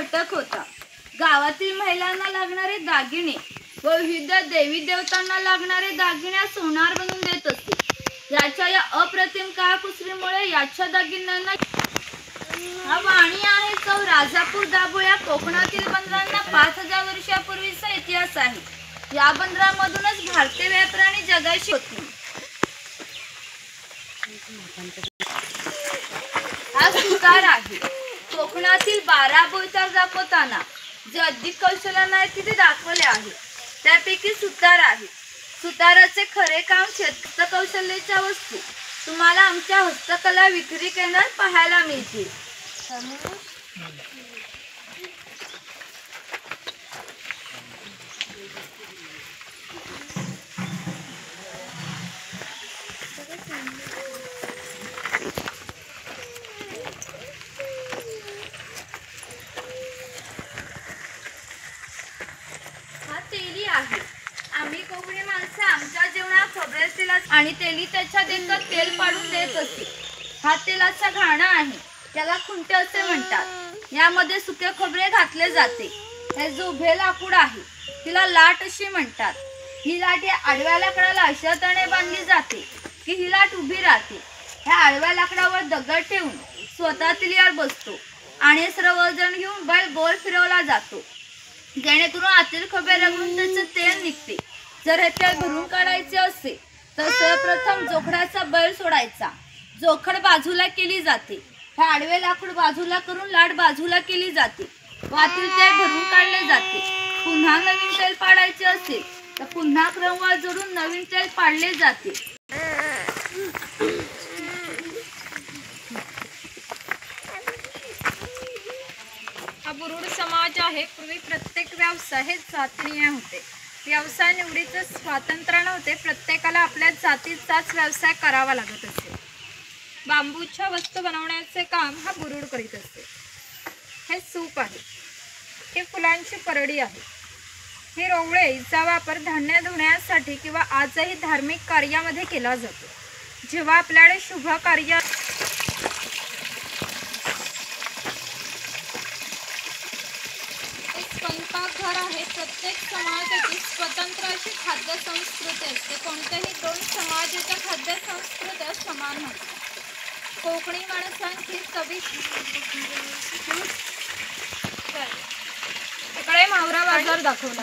घटक होता। गावातील महिलांना लागणारे दागिने व विविध देवी देवतांना लागणारे दागिने सोनार बनवून देत असते। याच्या या अप्रतिम काळकुसरीमुळे याच्या दागिन्यांना हा वाणी आहे तो राजापूर दाभोळ्या कोकणातील बंदरांना 5000 वर्षापूर्वीचा इतिहास आहे। या बंदरामधूनच भारतीय व्यापाऱ्यांनी जगाशी होती। हा सुतार आहे। कोकणातील 12 बोलचाल दाखवताना जे अधिक कौशल्याने आहे तिथे दाखवले आहे त्यापैकी सुतार आहे। सुताराचे खरे काम हस्तकौशल्याच्या वस्तू तुम्हाला आमच्या हस्तकला विक्री केंद्रात पाहायला मिळतील। हा तेली आहे। आम्ही कोकणी माणसं आमच्या जेवणात खोबऱ्याचे तेल आणि तेली त्याच्या देतात तेल पाडून देत असते। हा तेलाचा घाणा आहे, त्याला खुंटे असे म्हणतात। यामध्ये सुके खोबरे घातले जाते। हे जो उभे लाकूड आहे तिला लाट अशी म्हणतात। ही लाट या आडव्या लाकडाला अशा तऱ्हेने बांधली जाते की ही लाट उभी राहते। ह्या आडव्या लाकडावर दगड ठेवून स्वतः तिल्यावर बसतो आणि सर्व वजन घेऊन बैल गोल फिरवला जातो जेणेकरून आतील खोबरे रगडून त्याचे तेल निघते। जर हे तेल भरून काढायचे असेल तर सर्वप्रथम जोखडाचा बैल सोडायचा। जोखड बाजूला केली जाते। हे आडवे लाकूड बाजूला करून लाट बाजूला केली जाते व आतील तेल भरून काढले जाते। पुन्हा नवीन तेल पाडायचे असेल तर पुन्हा क्रमवार जोडून नवीन तेल पाडले जाते। हा बुरुड समाज आहे। पूर्वी प्रत्येक व्यवसाय हे जातीने होते। व्यवसाय निवडीचे स्वातंत्र्य नव्हते। प्रत्येकाला आपल्या जातीचाच व्यवसाय करावा लागत असे। बांबूच्या वस्तू बनवण्याचे काम हा बुरुड करीत असते। हे सूप आहे। ही फुलांची परडी आहे। ही रोवळे हिचा वापर धान्य धुण्यासाठी किंवा आजही धार्मिक कार्यामध्ये केला जातो। जेव्हा आपल्याकडे शुभ कार्य स्वयंपाकघर आहे। प्रत्येक समाजाची स्वतंत्र अशी खाद्य संस्कृती असते। कोणत्याही दोन समाजाच्या खाद्य संस्कृत्या समान नसतात। कोकणी माणसांची इकडे मावरा बाजार दाखवला।